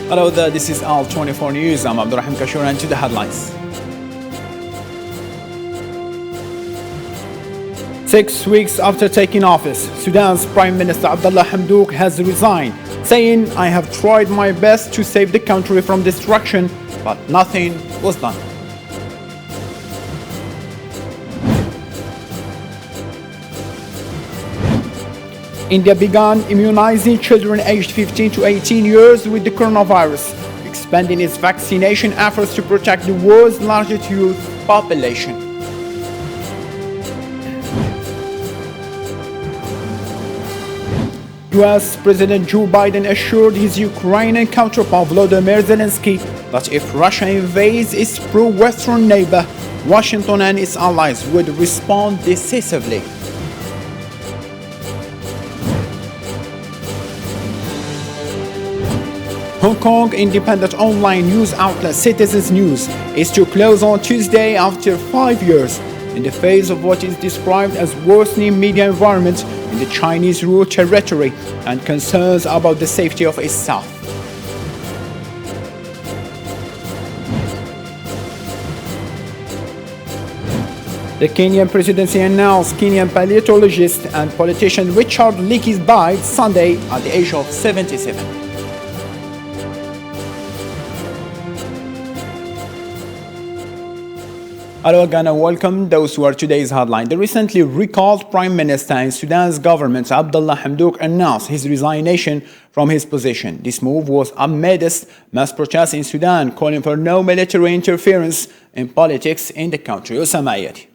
Hello there, this is Al24 News. I'm Abdurrahim Kashur and to the headlines. 6 weeks after taking office, Sudan's Prime Minister Abdullah Hamdok has resigned, saying, "I have tried my best to save the country from destruction, but nothing was done." India began immunizing children aged 15 to 18 years with the coronavirus, expanding its vaccination efforts to protect the world's largest youth population. US President Joe Biden assured his Ukrainian counterpart Volodymyr Zelensky that if Russia invades its pro-Western neighbor, Washington and its allies would respond decisively. Hong Kong independent online news outlet Citizens News is to close on Tuesday after 5 years in the face of what is described as worsening media environment in the Chinese ruled territory and concerns about the safety of its staff. The Kenyan presidency announced Kenyan paleontologist and politician Richard Leakey died Sunday at the age of 77. Hello again and welcome those who are today's headline. The recently recalled Prime Minister in Sudan's government, Abdullah Hamdok, announced his resignation from his position. This move was amidst mass protests in Sudan calling for no military interference in politics in the country. Osama Ayati.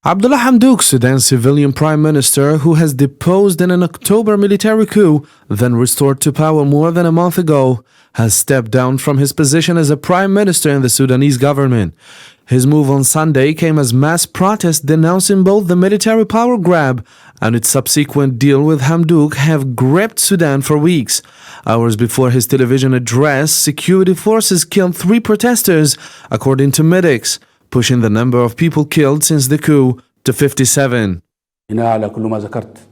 Abdullah Hamdok, Sudan's civilian prime minister, who has deposed in an October military coup, then restored to power more than a month ago, has stepped down from his position as a prime minister in the Sudanese government. His move on Sunday came as mass protests denouncing both the military power grab and its subsequent deal with Hamdok have gripped Sudan for weeks. Hours before his television address, security forces killed 3 protesters, according to medics, pushing the number of people killed since the coup to 57.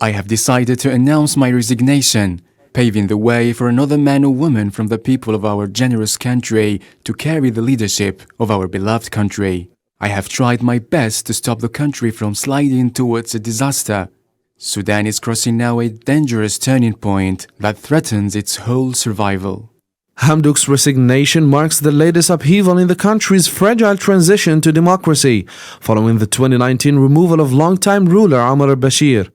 I have decided to announce my resignation, paving the way for another man or woman from the people of our generous country to carry the leadership of our beloved country. I have tried my best to stop the country from sliding towards a disaster. Sudan is crossing now a dangerous turning point that threatens its whole survival. Hamdok's resignation marks the latest upheaval in the country's fragile transition to democracy, following the 2019 removal of longtime ruler Omar al-Bashir.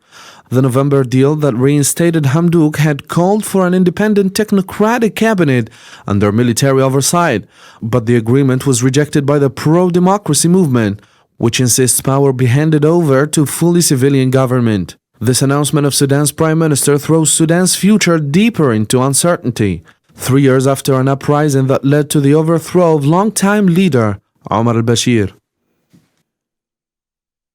The November deal that reinstated Hamdok had called for an independent technocratic cabinet under military oversight, but the agreement was rejected by the pro-democracy movement, which insists power be handed over to fully civilian government. This announcement of Sudan's prime minister throws Sudan's future deeper into uncertainty. 3 years after an uprising that led to the overthrow of longtime leader Omar al-Bashir.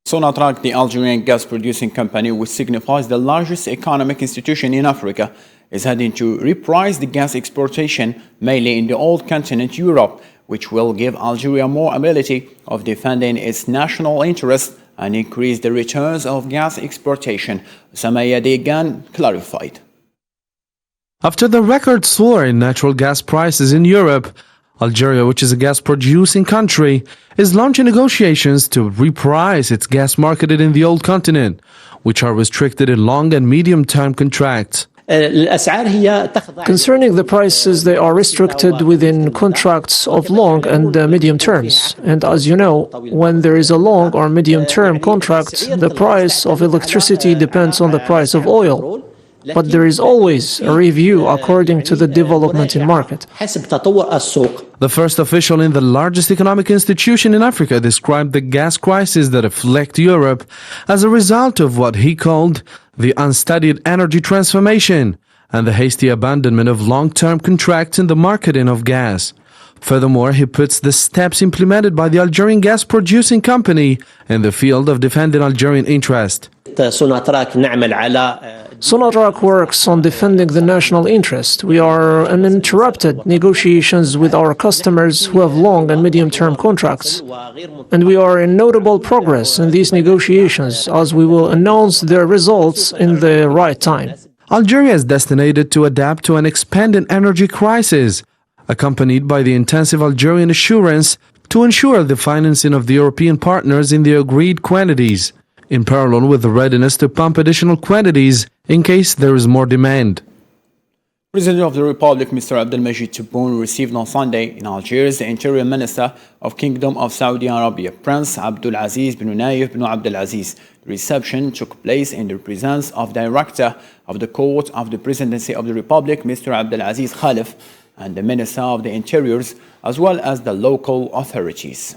Sonatrach, the Algerian gas-producing company, which signifies the largest economic institution in Africa, is heading to reprise the gas exportation, mainly in the old continent Europe, which will give Algeria more ability of defending its national interests and increase the returns of gas exportation. Samaya again clarified. After the record soar in natural gas prices in Europe, Algeria, which is a gas-producing country, is launching negotiations to reprice its gas marketed in the old continent, which are restricted in long and medium-term contracts. Concerning the prices, they are restricted within contracts of long and medium terms. And as you know, when there is a long or medium-term contract, the price of electricity depends on the price of oil. But there is always a review according to the development in market. The first official in the largest economic institution in Africa described the gas crisis that afflicts Europe as a result of what he called the unstudied energy transformation and the hasty abandonment of long-term contracts in the marketing of gas. Furthermore, he puts the steps implemented by the Algerian gas-producing company in the field of defending Algerian interest. Sonatrach works on defending the national interest. We are in uninterrupted negotiations with our customers who have long and medium-term contracts. And we are in notable progress in these negotiations as we will announce their results in the right time. Algeria is destined to adapt to an expanding energy crisis, accompanied by the intensive Algerian assurance to ensure the financing of the European partners in the agreed quantities, in parallel with the readiness to pump additional quantities in case there is more demand. President of the Republic, Mr. Abdelmajid Tebboune, received on Sunday in Algiers the Interior Minister of Kingdom of Saudi Arabia, Prince Abdulaziz bin Nayef bin Abdulaziz. The reception took place in the presence of Director of the Court of the Presidency of the Republic, Mr. Abdulaziz Khalif, and the Minister of the Interiors, as well as the local authorities.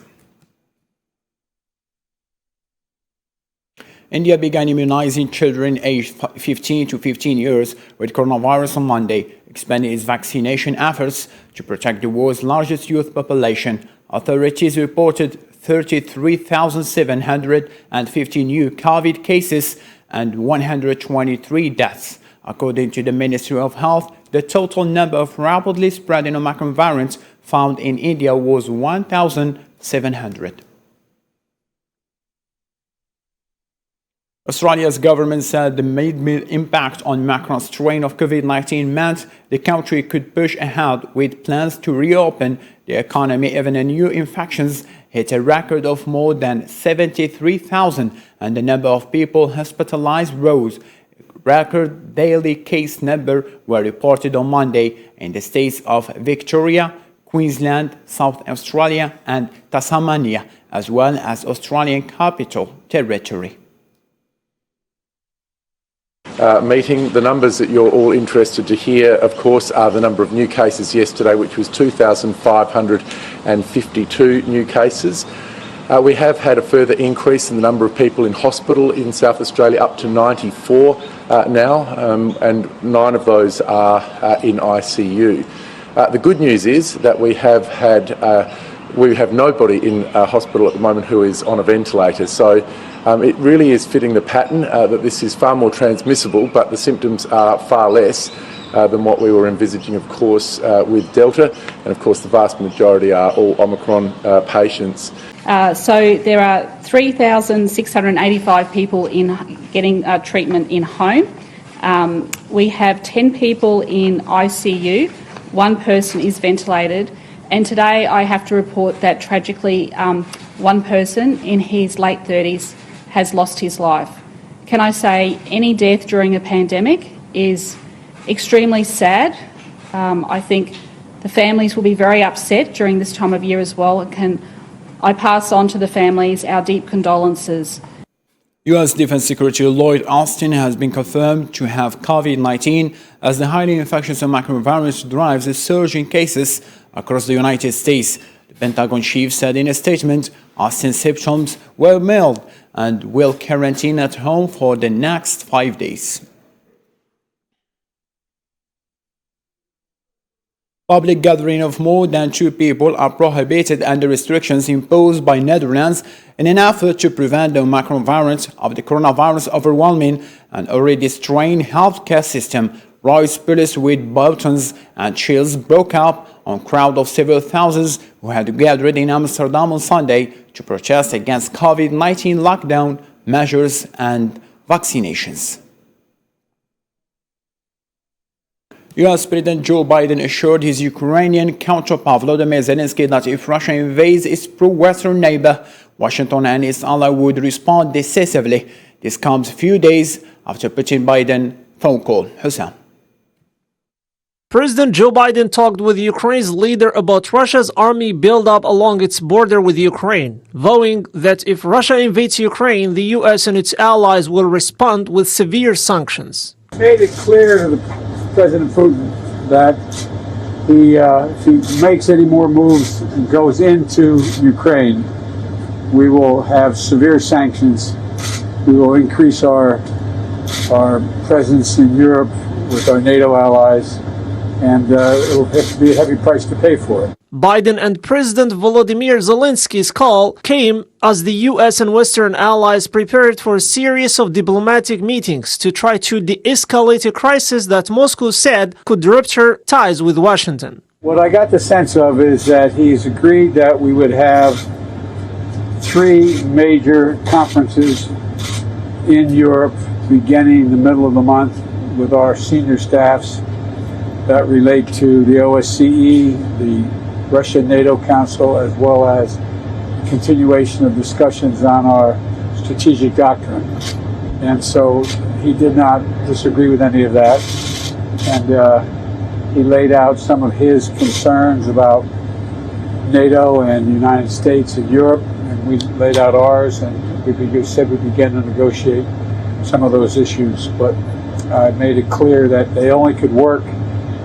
India began immunizing children aged 15 to 15 years with coronavirus on Monday, expanding its vaccination efforts to protect the world's largest youth population. Authorities reported 33,750 new COVID cases and 123 deaths. According to the Ministry of Health, the total number of rapidly spreading Omicron variants found in India was 1,700. Australia's government said the mid impact on Macron's strain of COVID-19 meant the country could push ahead with plans to reopen the economy even as new infections hit a record of more than 73,000 and the number of people hospitalized rose. Record daily case number were reported on Monday in the states of Victoria, Queensland, South Australia and Tasmania, as well as Australian Capital Territory. Meeting. The numbers that you're all interested to hear, of course, are the number of new cases yesterday, which was 2,552 new cases. We have had a further increase in the number of people in hospital in South Australia, up to 94 now, and 9 of those are in ICU. The good news is that we have nobody in hospital at the moment who is on a ventilator. So it really is fitting the pattern that this is far more transmissible, but the symptoms are far less than what we were envisaging, of course, with Delta. And of course, the vast majority are all Omicron patients. So there are 3,685 people getting treatment in home. We have 10 people in ICU. 1 person is ventilated. And today I have to report that tragically 1 person in his late 30s has lost his life. Can I say any death during a pandemic is extremely sad. I think the families will be very upset during this time of year as well. I pass on to the families our deep condolences. U.S. Defense Secretary Lloyd Austin has been confirmed to have COVID-19 as the highly infectious Omicron virus drives a surge in cases across the United States. The Pentagon chief said in a statement, Austin's symptoms were mild and will quarantine at home for the next 5 days. Public gathering of more than 2 people are prohibited under restrictions imposed by Netherlands in an effort to prevent the Omicron variant of the coronavirus overwhelming an already strained healthcare system. Riots spirits with batons and chills broke up on a crowd of several thousands who had gathered in Amsterdam on Sunday to protest against COVID-19 lockdown measures and vaccinations. U.S. President Joe Biden assured his Ukrainian counterpart Volodymyr Zelensky that if Russia invades its pro-Western neighbor, Washington and its ally would respond decisively. This comes a few days after Putin-Biden phone call. Hussein. President Joe Biden talked with Ukraine's leader about Russia's army buildup along its border with Ukraine, vowing that if Russia invades Ukraine, the U.S. and its allies will respond with severe sanctions. Made it clear to President Putin that if he makes any more moves and goes into Ukraine, we will have severe sanctions. We will increase our presence in Europe with our NATO allies, and it will have to be a heavy price to pay for it. Biden and President Volodymyr Zelensky's call came as the U.S. and Western allies prepared for a series of diplomatic meetings to try to de-escalate a crisis that Moscow said could rupture ties with Washington. What I got the sense of is that he's agreed that we would have 3 major conferences in Europe beginning in the middle of the month, with our senior staffs that relate to the OSCE, the Russia-NATO Council, as well as continuation of discussions on our strategic doctrine. And so he did not disagree with any of that. And he laid out some of his concerns about NATO and the United States and Europe, and we laid out ours, and we said we began to negotiate some of those issues. But I made it clear that they only could work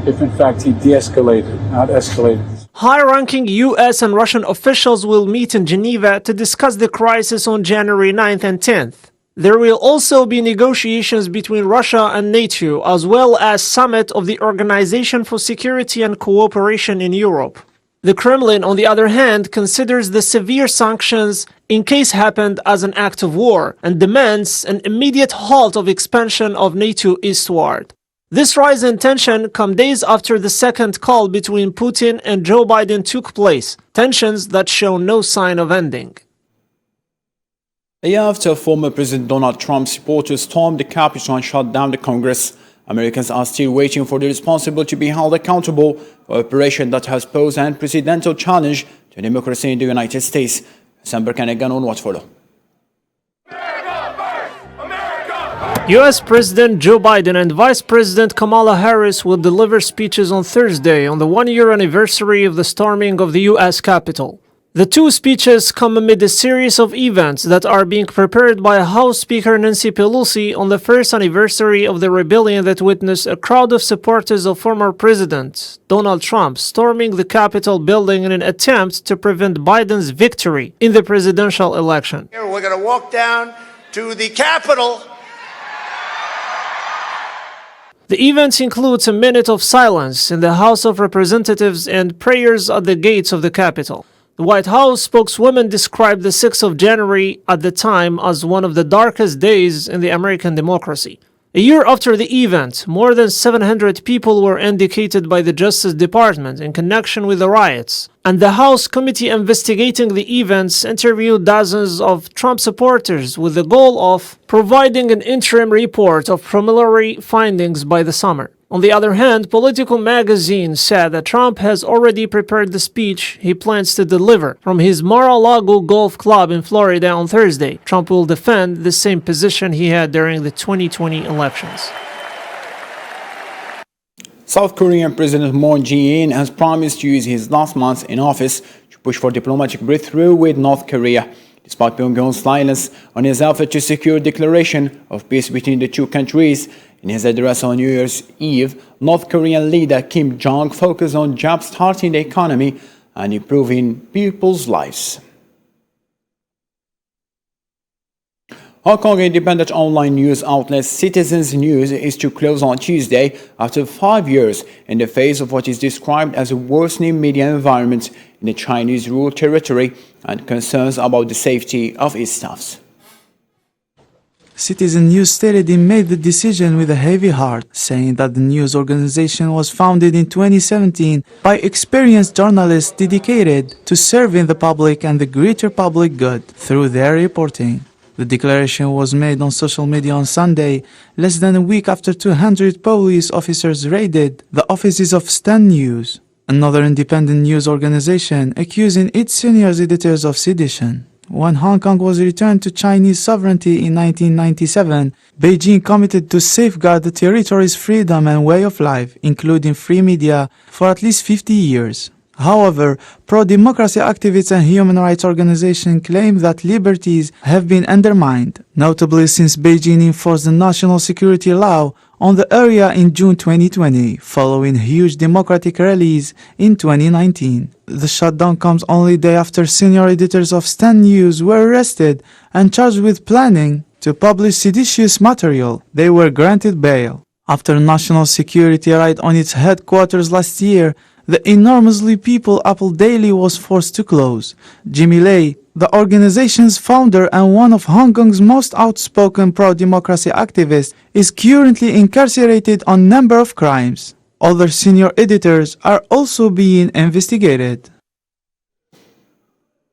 if, in fact, he de-escalated, not escalated. High-ranking U.S. and Russian officials will meet in Geneva to discuss the crisis on January 9th and 10th. There will also be negotiations between Russia and NATO, as well as summit of the Organization for Security and Cooperation in Europe. The Kremlin, on the other hand, considers the severe sanctions in case happened as an act of war and demands an immediate halt of expansion of NATO eastward. This rise in tension comes days after the second call between Putin and Joe Biden took place, tensions that show no sign of ending. A year after former President Donald Trump's supporters stormed the Capitol and shut down the Congress, Americans are still waiting for the responsible to be held accountable for an operation that has posed an unprecedented challenge to democracy in the United States. December Kanagan on what follow. U.S. President Joe Biden and Vice President Kamala Harris will deliver speeches on Thursday on the one-year anniversary of the storming of the U.S. Capitol. The two speeches come amid a series of events that are being prepared by House Speaker Nancy Pelosi on the first anniversary of the rebellion that witnessed a crowd of supporters of former President Donald Trump storming the Capitol building in an attempt to prevent Biden's victory in the presidential election. We're going to walk down to the Capitol. The event includes a minute of silence in the House of Representatives and prayers at the gates of the Capitol. The White House spokeswoman described the 6th of January at the time as one of the darkest days in the American democracy. A year after the event, more than 700 people were indicated by the Justice Department in connection with the riots, and the House committee investigating the events interviewed dozens of Trump supporters with the goal of providing an interim report of preliminary findings by the summer. On the other hand, Political magazine said that Trump has already prepared the speech he plans to deliver from his Mar-a-Lago golf club in Florida on Thursday. Trump will defend the same position he had during the 2020 elections. South Korean President Moon Jae-in has promised to use his last months in office to push for diplomatic breakthrough with North Korea, despite Pyongyang's silence on his effort to secure a declaration of peace between the two countries. In his address on New Year's Eve, North Korean leader Kim Jong focused on jump-starting the economy and improving people's lives. Hong Kong independent online news outlet Citizens News is to close on Tuesday after 5 years in the face of what is described as a worsening media environment in the Chinese ruled territory and concerns about the safety of its staffs. Citizen News stated it made the decision with a heavy heart, saying that the news organization was founded in 2017 by experienced journalists dedicated to serving the public and the greater public good through their reporting. The declaration was made on social media on Sunday, less than a week after 200 police officers raided the offices of Stan News, another independent news organization accusing its senior editors of sedition. When Hong Kong was returned to Chinese sovereignty in 1997, Beijing committed to safeguard the territory's freedom and way of life, including free media, for at least 50 years. However, pro-democracy activists and human rights organizations claim that liberties have been undermined, notably since Beijing enforced the national security law on the area in June 2020, following huge democratic rallies in 2019. The shutdown comes only a day after senior editors of Stan News were arrested and charged with planning to publish seditious material. They were granted bail. After national security raid on its headquarters last year, the enormously people Apple Daily was forced to close. Jimmy Lai, the organization's founder and one of Hong Kong's most outspoken pro-democracy activists, is currently incarcerated on a number of crimes. Other senior editors are also being investigated.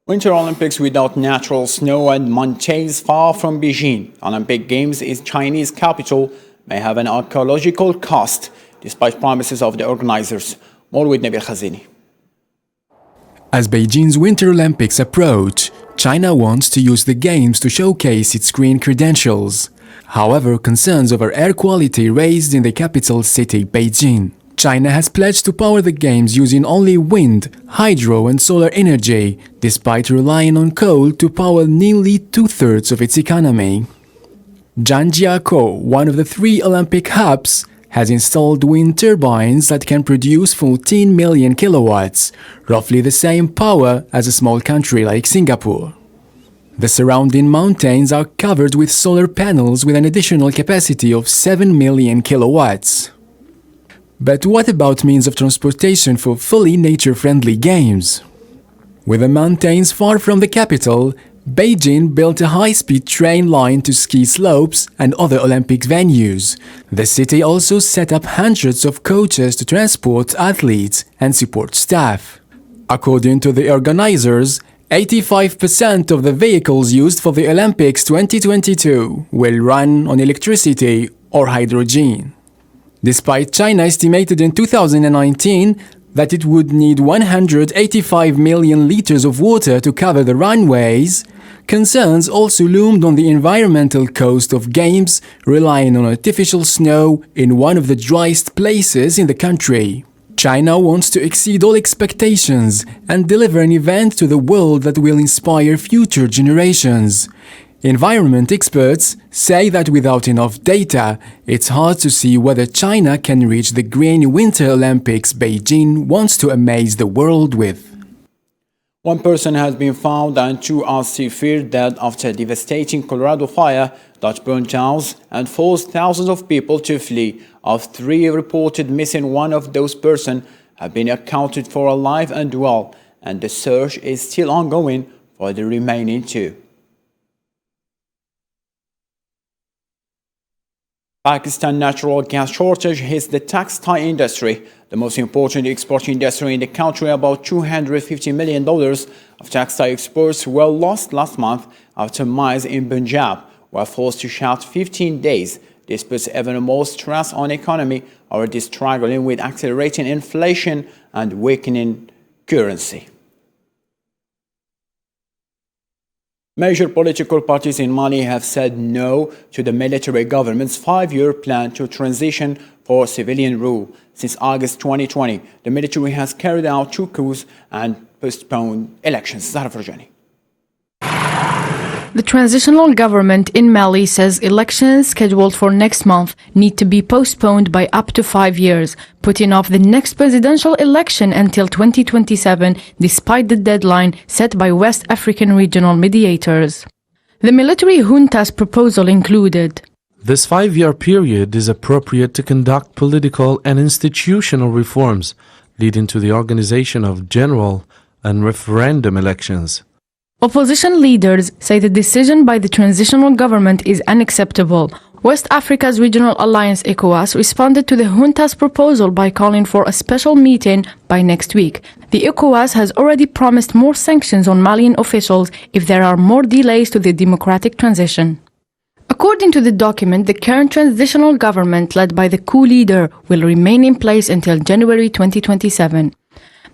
Winter Olympics without natural snow and mountains far from Beijing. Olympic Games is Chinese capital may have an ecological cost, despite promises of the organizers. More with Nabil Khazini. As Beijing's Winter Olympics approach, China wants to use the Games to showcase its green credentials. However, concerns over air quality raised in the capital city, Beijing. China has pledged to power the Games using only wind, hydro and solar energy, despite relying on coal to power nearly two-thirds of its economy. Zhangjiakou, one of the 3 Olympic hubs, has installed wind turbines that can produce 14 million kilowatts, roughly the same power as a small country like Singapore. The surrounding mountains are covered with solar panels with an additional capacity of 7 million kilowatts. But what about means of transportation for fully nature-friendly games? With the mountains far from the capital, Beijing built a high-speed train line to ski slopes and other Olympic venues. The city also set up hundreds of coaches to transport athletes and support staff. According to the organizers, 85% of the vehicles used for the Olympics 2022 will run on electricity or hydrogen. Despite China estimated in 2019 that it would need 185 million liters of water to cover the runways, concerns also loomed on the environmental cost of games, relying on artificial snow in one of the driest places in the country. China wants to exceed all expectations and deliver an event to the world that will inspire future generations. Environment experts say that without enough data, it's hard to see whether China can reach the Green Winter Olympics Beijing wants to amaze the world with. 1 person has been found and 2 are still feared dead after a devastating Colorado fire that burned towns and forced thousands of people to flee. Of 3 reported missing, 1 of those persons have been accounted for alive and well, and the search is still ongoing for the remaining 2. Pakistan natural gas shortage hits the textile industry, the most important export industry in the country. About $250 million of textile exports were lost last month after mines in Punjab were forced to shut 15 days. This puts even more stress on the economy, already struggling with accelerating inflation and weakening currency. Major political parties in Mali have said no to the military government's 5-year plan to transition for civilian rule. Since August 2020, the military has carried out 2 coups and postponed elections. Zahra Farjani. The transitional government in Mali says elections scheduled for next month need to be postponed by up to 5 years, putting off the next presidential election until 2027, despite the deadline set by West African regional mediators. The military junta's proposal included: this 5-year period is appropriate to conduct political and institutional reforms, leading to the organization of general and referendum elections. Opposition leaders say the decision by the transitional government is unacceptable. West Africa's regional alliance ECOWAS responded to the junta's proposal by calling for a special meeting by next week. The ECOWAS has already promised more sanctions on Malian officials if there are more delays to the democratic transition. According to the document, the current transitional government led by the coup leader will remain in place until January 2027.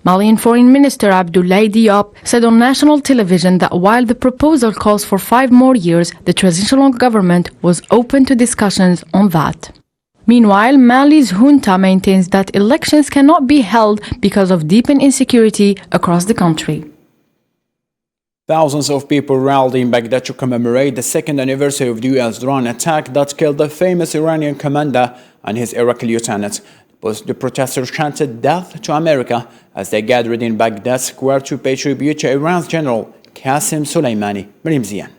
Malian Foreign Minister Abdoulaye Diop said on national television that while the proposal calls for 5 more years, the transitional government was open to discussions on that. Meanwhile, Mali's junta maintains that elections cannot be held because of deepened insecurity across the country. Thousands of people rallied in Baghdad to commemorate the 2nd anniversary of the U.S. drone attack that killed the famous Iranian commander and his Iraqi lieutenant. The protesters chanted "Death to America" as they gathered in Baghdad Square to pay tribute to Iran's General Qasem Soleimani. Miriam Zian.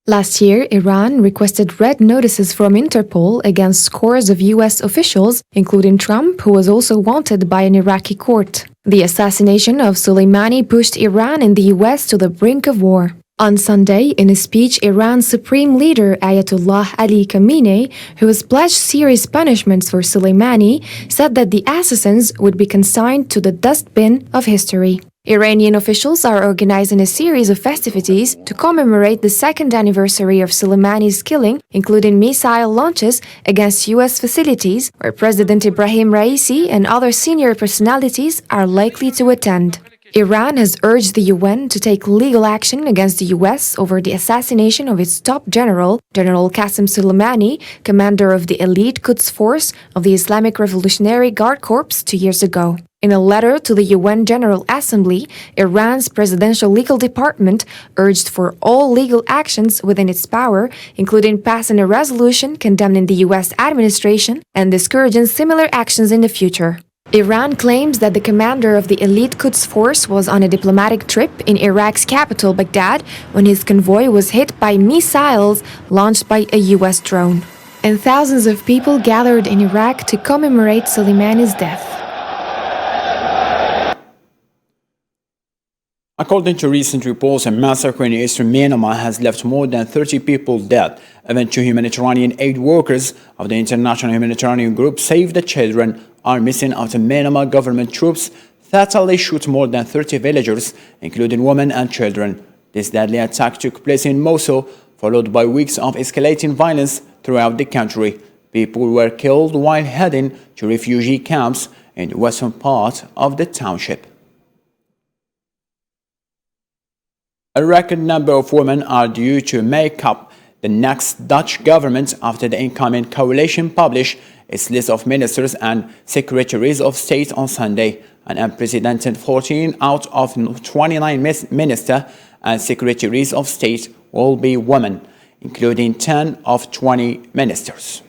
Last year, Iran requested red notices from Interpol against scores of U.S. officials, including Trump, who was also wanted by an Iraqi court. The assassination of Soleimani pushed Iran and the U.S. to the brink of war. On Sunday, in a speech, Iran's supreme leader Ayatollah Ali Khamenei, who has pledged serious punishments for Soleimani, said that the assassins would be consigned to the dustbin of history. Iranian officials are organizing a series of festivities to commemorate the second anniversary of Soleimani's killing, including missile launches against U.S. facilities, where President Ibrahim Raisi and other senior personalities are likely to attend. Iran has urged the UN to take legal action against the US over the assassination of its top general, General Qasem Soleimani, commander of the elite Quds Force of the Islamic Revolutionary Guard Corps 2 years ago. In a letter to the UN General Assembly, Iran's Presidential Legal Department urged for all legal actions within its power, including passing a resolution condemning the US administration and discouraging similar actions in the future. Iran claims that the commander of the elite Quds Force was on a diplomatic trip in Iraq's capital, Baghdad, when his convoy was hit by missiles launched by a US drone. And thousands of people gathered in Iraq to commemorate Soleimani's death. According to recent reports, a massacre in eastern Myanmar has left more than 30 people dead. Even two humanitarian aid workers of the international humanitarian group Save the Children are missing after Myanmar government troops fatally shoot more than 30 villagers, including women and children. This deadly attack took place in Mosul, followed by weeks of escalating violence throughout the country. People were killed while heading to refugee camps in the western part of the township. A record number of women are due to make up the next Dutch government after the incoming coalition published its list of ministers and secretaries of state on Sunday. An unprecedented 14 out of 29 ministers and secretaries of state will be women, including 10 of 20 ministers.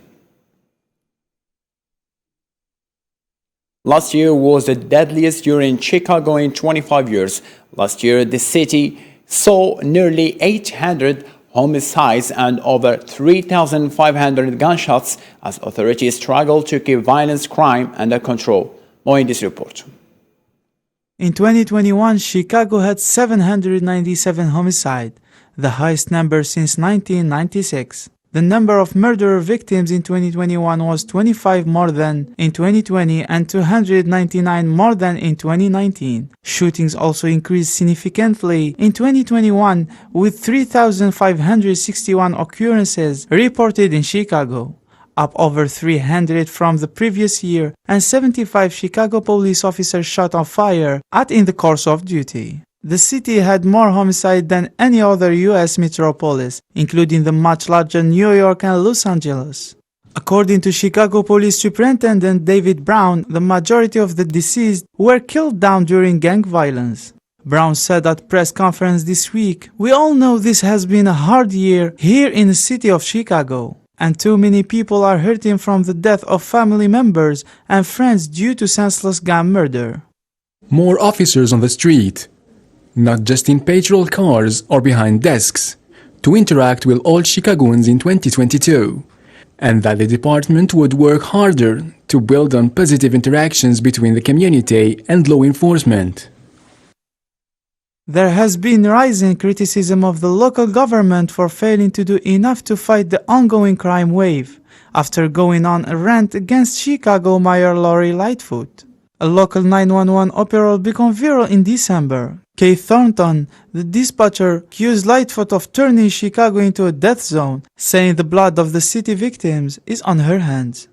Last year was the deadliest year in Chicago in 25 years. Last year, the city saw nearly 800 homicides and over 3,500 gunshots as authorities struggled to keep violent crime under control. More in this report. In 2021, Chicago had 797 homicides, the highest number since 1996. The number of murder victims in 2021 was 25 more than in 2020 and 299 more than in 2019. Shootings also increased significantly in 2021 with 3,561 occurrences reported in Chicago, up over 300 from the previous year, and 75 Chicago police officers shot on fire in the course of duty. The city had more homicides than any other U.S. metropolis, including the much larger New York and Los Angeles. According to Chicago Police Superintendent David Brown, the majority of the deceased were killed down during gang violence. Brown said at a press conference this week, "We all know this has been a hard year here in the city of Chicago, and too many people are hurting from the death of family members and friends due to senseless gun murder." More officers on the street, not just in patrol cars or behind desks, to interact with all Chicagoans in 2022, and that the department would work harder to build on positive interactions between the community and law enforcement. There has been rising criticism of the local government for failing to do enough to fight the ongoing crime wave, after going on a rant against Chicago Mayor Lori Lightfoot. A local 911 operator became viral in December. Kay Thornton, the dispatcher, accused Lightfoot of turning Chicago into a death zone, saying the blood of the city victims is on her hands.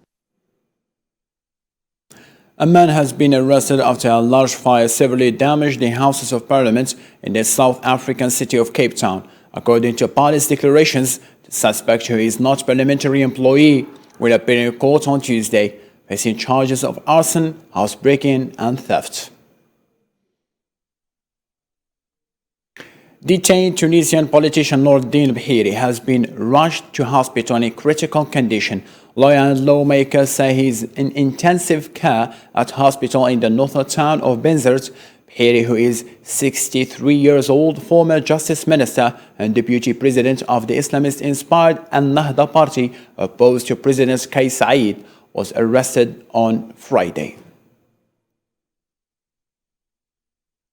A man has been arrested after a large fire severely damaged the Houses of Parliament in the South African city of Cape Town. According to police declarations, the suspect, who is not a parliamentary employee, will appear in court on Tuesday, facing charges of arson, housebreaking, and theft. Detained Tunisian politician Nourdine Bahiri has been rushed to hospital in a critical condition. Lawyer and lawmakers say he is in intensive care at hospital in the northern town of Benzert. Bahiri, who is 63 years old, former justice minister and deputy president of the Islamist-inspired Al-Nahda party opposed to President Kais Saied, was arrested on Friday.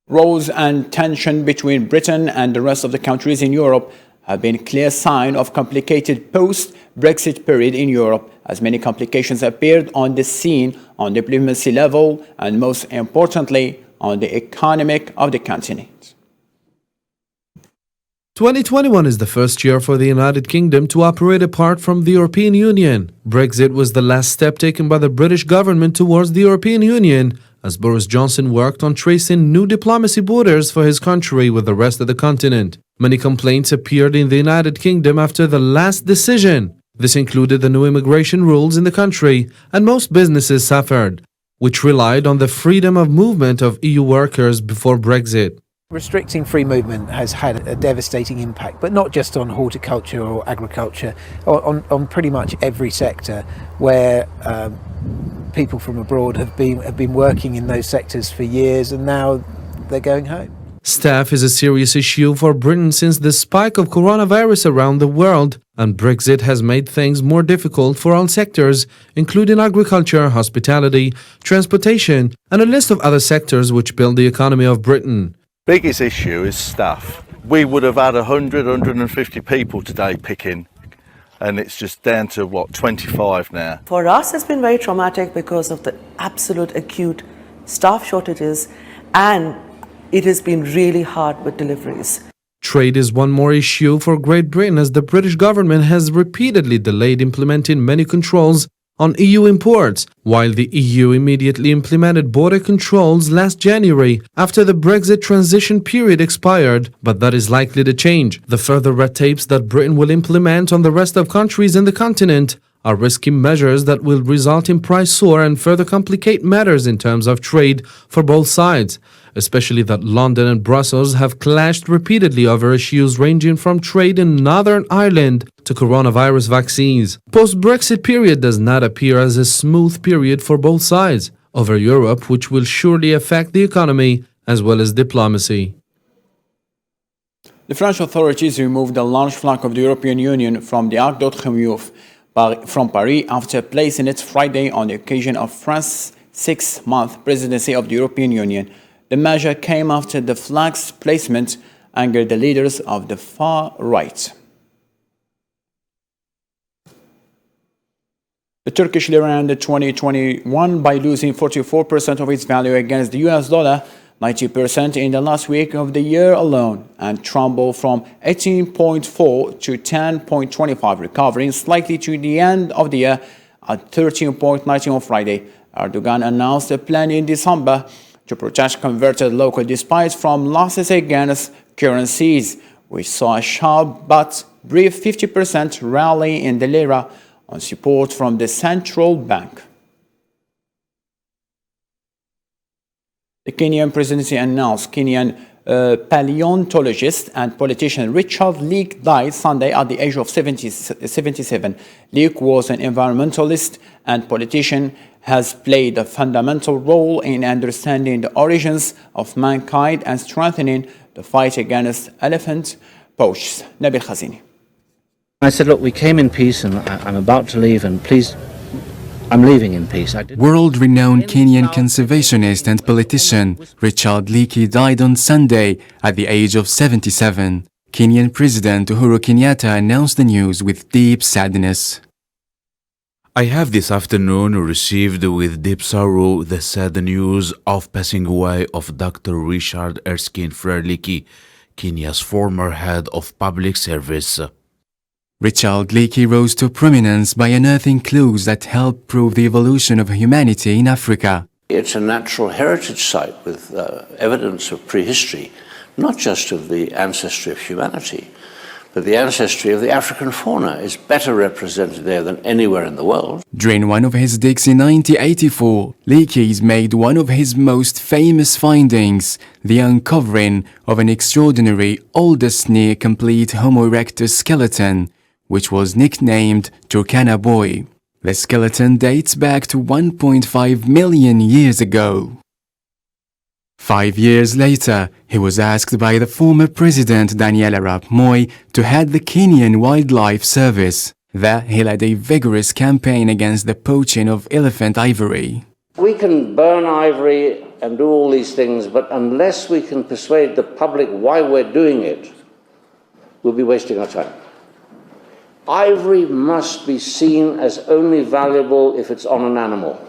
Rows and tension between Britain and the rest of the countries in Europe have been a clear sign of complicated post-Brexit period in Europe, as many complications appeared on the scene on diplomacy level and, most importantly, on the economy of the continent. 2021 is the first year for the United Kingdom to operate apart from the European Union. Brexit was the last step taken by the British government towards the European Union, as Boris Johnson worked on tracing new diplomacy borders for his country with the rest of the continent. Many complaints appeared in the United Kingdom after the last decision. This included the new immigration rules in the country, and most businesses suffered, which relied on the freedom of movement of EU workers before Brexit. Restricting free movement has had a devastating impact, but not just on horticulture or agriculture, on pretty much every sector where people from abroad have been working in those sectors for years, and now they're going home. Staff is a serious issue for Britain since the spike of coronavirus around the world, and Brexit has made things more difficult for all sectors, including agriculture, hospitality, transportation, and a list of other sectors which build the economy of Britain. Biggest issue is staff. We would have had 150 people today picking, and it's just down to, 25 now. For us, it's been very traumatic because of the absolute acute staff shortages, and it has been really hard with deliveries. Trade is one more issue for Great Britain, as the British government has repeatedly delayed implementing many controls on EU imports, while the EU immediately implemented border controls last January after the Brexit transition period expired, but that is likely to change. The further red tapes that Britain will implement on the rest of countries in the continent are risky measures that will result in price soar and further complicate matters in terms of trade for both sides, especially that London and Brussels have clashed repeatedly over issues ranging from trade in Northern Ireland to coronavirus vaccines. Post-Brexit period does not appear as a smooth period for both sides over Europe, which will surely affect the economy as well as diplomacy. The French authorities removed the launch flag of the European Union from the Arc de Triomphe from Paris after placing it Friday on the occasion of France's 6-month presidency of the European Union. The measure came after the flag's placement angered the leaders of the far right. The Turkish lira ended 2021 by losing 44% of its value against the US dollar, 90% in the last week of the year alone, and tumbled from 18.4 to 10.25, recovering slightly to the end of the year at 13.19 on Friday. Erdogan announced a plan in December to protect converted local despite from losses against currencies, which saw a sharp but brief 50% rally in the lira on support from the central bank. The Kenyan presidency announced Kenyan paleontologist and politician Richard Leake died Sunday at the age of 77. Leake was an environmentalist and politician, has played a fundamental role in understanding the origins of mankind and strengthening the fight against elephant poachers. Nabil Khazini. I said, look, we came in peace and I'm about to leave, and please, I'm leaving in peace. World-renowned Kenyan conservationist and politician Richard Leake died on Sunday at the age of 77. Kenyan President Uhuru Kenyatta announced the news with deep sadness. I have this afternoon received with deep sorrow the sad news of passing away of Dr. Richard Erskine Frere Leake, Kenya's former head of public service. Richard Leake rose to prominence by unearthing clues that help prove the evolution of humanity in Africa. It's a natural heritage site with evidence of prehistory, not just of the ancestry of humanity, but the ancestry of the African fauna is better represented there than anywhere in the world. During one of his digs in 1984, Leake made one of his most famous findings, the uncovering of an extraordinary, oldest near-complete Homo erectus skeleton, which was nicknamed Turkana Boy. The skeleton dates back to 1.5 million years ago. 5 years later, he was asked by the former president Daniel Arap Moi to head the Kenyan Wildlife Service. There, he led a vigorous campaign against the poaching of elephant ivory. We can burn ivory and do all these things, but unless we can persuade the public why we're doing it, we'll be wasting our time. Ivory must be seen as only valuable if it's on an animal.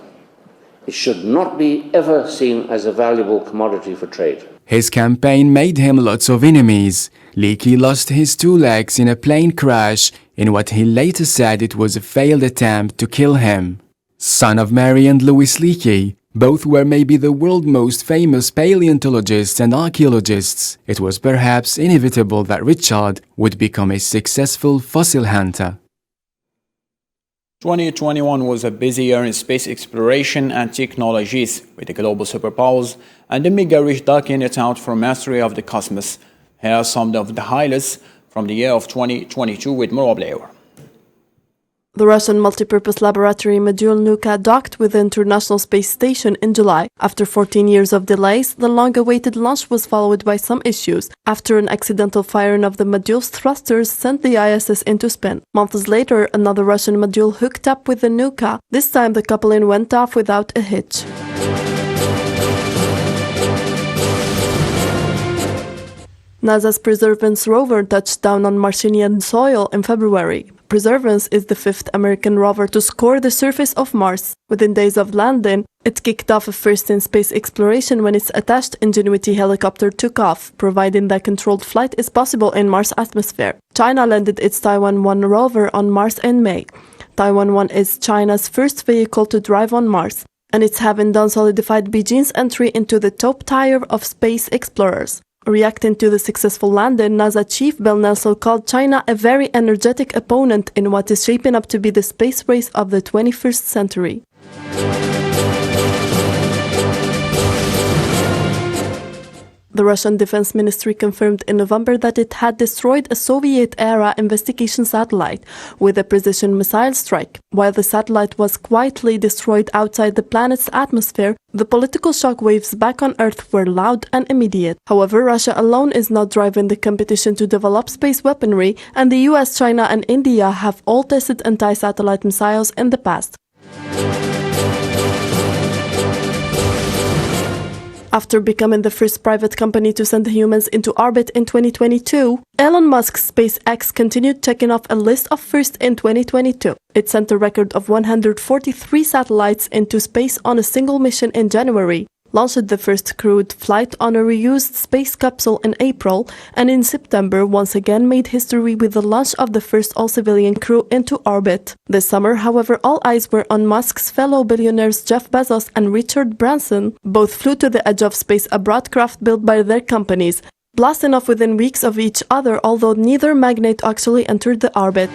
It should not be ever seen as a valuable commodity for trade. His campaign made him lots of enemies. Leakey lost his 2 legs in a plane crash in what he later said it was a failed attempt to kill him. Son of Mary and Louis Leakey, both were maybe the world's most famous paleontologists and archaeologists. It was perhaps inevitable that Richard would become a successful fossil hunter. 2021 was a busy year in space exploration and technologies, with the global superpowers and the mega-rich duking it out for mastery of the cosmos. Here are some of the highlights from the year of 2022 with Mura Blair. The Russian multipurpose laboratory module Nuka docked with the International Space Station in July. After 14 years of delays, the long-awaited launch was followed by some issues. After an accidental firing of the module's thrusters sent the ISS into spin. Months later, another Russian module hooked up with the Nuka. This time the coupling went off without a hitch. NASA's Perseverance rover touched down on Martian soil in February. Perseverance is the 5th American rover to score the surface of Mars. Within days of landing, it kicked off a first-in-space exploration when its attached Ingenuity helicopter took off, providing that controlled flight is possible in Mars' atmosphere. China landed its Taiwan-1 rover on Mars in May. Taiwan-1 is China's first vehicle to drive on Mars, and it's having done solidified Beijing's entry into the top tier of space explorers. Reacting to the successful landing, NASA Chief Bill Nelson called China a very energetic opponent in what is shaping up to be the space race of the 21st century. The Russian Defense Ministry confirmed in November that it had destroyed a Soviet-era investigation satellite with a precision missile strike. While the satellite was quietly destroyed outside the planet's atmosphere, the political shockwaves back on Earth were loud and immediate. However, Russia alone is not driving the competition to develop space weaponry, and the US, China, and India have all tested anti-satellite missiles in the past. After becoming the first private company to send humans into orbit in 2022, Elon Musk's SpaceX continued checking off a list of firsts in 2022. It sent a record of 143 satellites into space on a single mission in January, launched the first crewed flight on a reused space capsule in April, and in September once again made history with the launch of the first all-civilian crew into orbit. This summer, however, all eyes were on Musk's fellow billionaires Jeff Bezos and Richard Branson. Both flew to the edge of space abroad craft built by their companies, blasting off within weeks of each other, although neither magnate actually entered the orbit.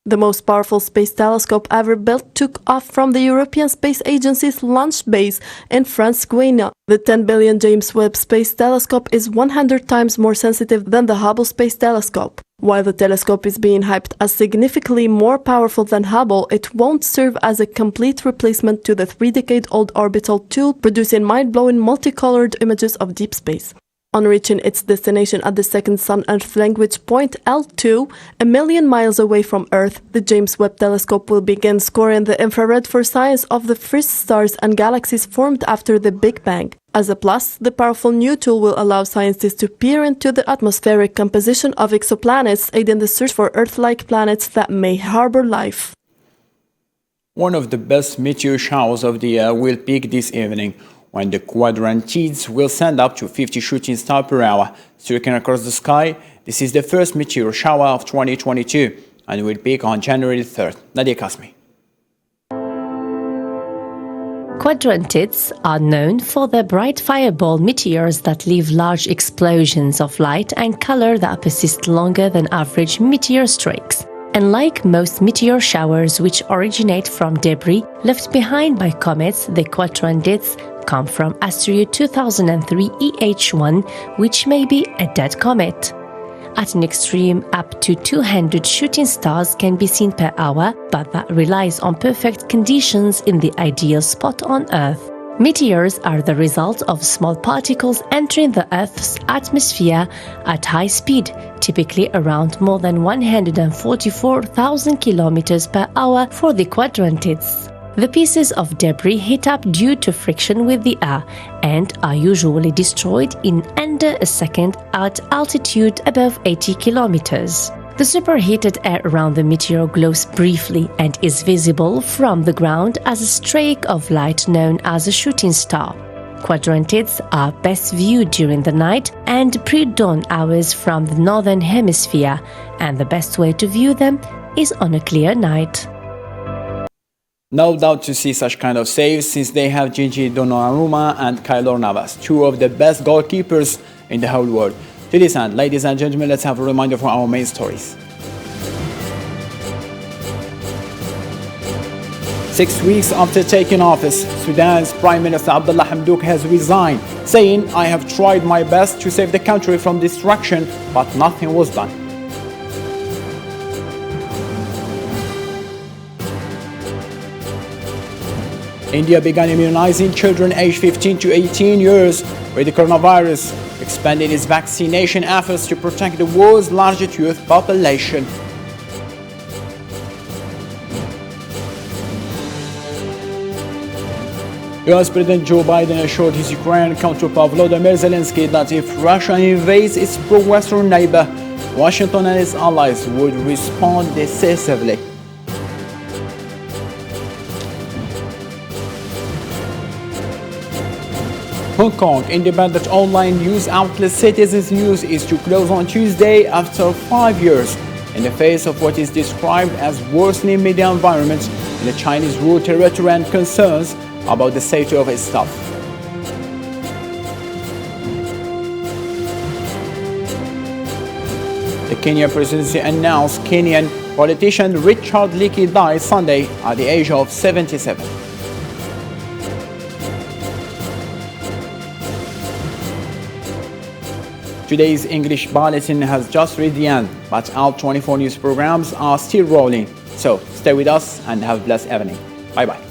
The most powerful space telescope ever built took off from the European Space Agency's launch base in France, Guiana. The 10 billion James Webb Space Telescope is 100 times more sensitive than the Hubble Space Telescope. While the telescope is being hyped as significantly more powerful than Hubble, it won't serve as a complete replacement to the 3-decade-old orbital tool, producing mind-blowing multicolored images of deep space. On reaching its destination at the second Sun-Earth language point L2, a million miles away from Earth, the James Webb Telescope will begin scoring the infrared for signs of the first stars and galaxies formed after the Big Bang. As a plus, the powerful new tool will allow scientists to peer into the atmospheric composition of exoplanets, aiding the search for Earth-like planets that may harbor life. One of the best meteor showers of the year will peak this evening, when the quadrantids will send up to 50 shooting stars per hour streaking across the sky. This is the first meteor shower of 2022 and will peak on January 3rd. Nadia Kasmi. Quadrantids are known for their bright fireball meteors that leave large explosions of light and color that persist longer than average meteor streaks. Unlike most meteor showers which originate from debris left behind by comets, the quadrantids come from asteroid 2003 EH1, which may be a dead comet. At an extreme, up to 200 shooting stars can be seen per hour, but that relies on perfect conditions in the ideal spot on Earth. Meteors are the result of small particles entering the Earth's atmosphere at high speed, typically around more than 144,000 kilometers per hour for the quadrantids. The pieces of debris heat up due to friction with the air and are usually destroyed in under a second at altitude above 80 kilometers. The superheated air around the meteor glows briefly and is visible from the ground as a streak of light known as a shooting star. Quadrantids are best viewed during the night and pre-dawn hours from the northern hemisphere, and the best way to view them is on a clear night. No doubt to see such kind of saves, since they have Gigi Donnarumma and Keylor Navas, two of the best goalkeepers in the whole world. To this end, ladies and gentlemen, let's have a reminder for our main stories. 6 weeks after taking office, Sudan's Prime Minister Abdullah Hamdok has resigned, saying, "I have tried my best to save the country from destruction, but nothing was done." India began immunizing children aged 15 to 18 years with the coronavirus, expanding its vaccination efforts to protect the world's largest youth population. US President Joe Biden assured his Ukrainian counterpart Volodymyr Zelensky that if Russia invades its pro-Western neighbor, Washington and its allies would respond decisively. Hong Kong independent online news outlet Citizens News is to close on Tuesday after 5 years in the face of what is described as worsening media environment in the Chinese ruled territory and concerns about the safety of its staff. The Kenyan presidency announced Kenyan politician Richard Leakey died Sunday at the age of 77. Today's English Bulletin has just reached the end, but our 24 news programs are still rolling. So stay with us and have a blessed evening. Bye-bye.